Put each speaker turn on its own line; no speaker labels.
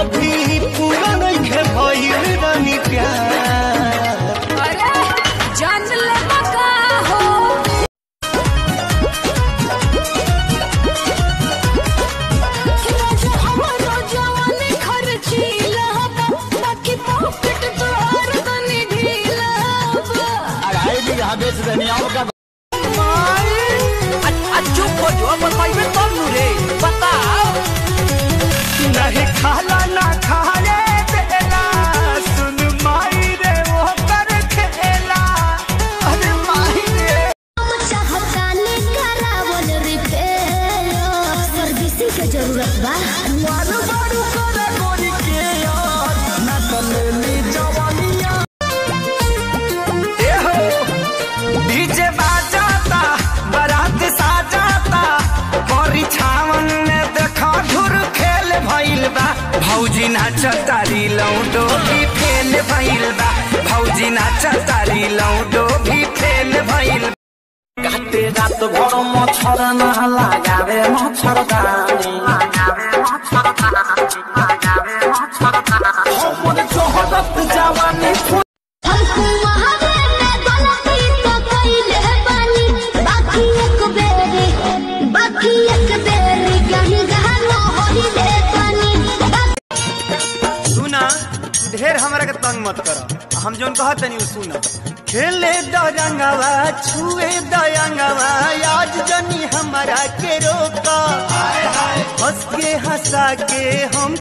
अभी पूरा नहीं खे भइल रानी प्यार।
अरे जान ले मका हो हमारो जवानी खर्चीला बाकी पॉकेट तोर तनी ढीला।
अरे भी यहाँ बेच देनी आपका
चुप हो जो बताइए तब नु रे बताओ।
नहीं खाला ना खाले देला सुन माई रे वो कर खेला। अरे माई रे
चाहताने करावल रिपेयर सर्विसिंग के जरूरत बा।
मारू मारू करे गोरी के यार ना तलेली जवानिया। ए हो डीजे बाजाता बारात साजाता गोरी छावन में देखा धुर खेल भइल बा। भौजी नाचतारी लौडो भी फेल भइल बा। भौजी नाचतारी लौडो भी फेल भइल बा।
काटे रात भर मच्छर न लगावे मच्छरदानी हमर जोहरत जवानी
हमको महावे में गलती तो कइले बानी बाकी एक बेरी कहीं गहनो होइले बानी।
सुना ढेर हमरा के तंग मत कर। हम जोन कहत नहीं सुना खेले दरंगवा छुए दयंगवा आज जनी हमरा के रोका। हंस के हंसा के हम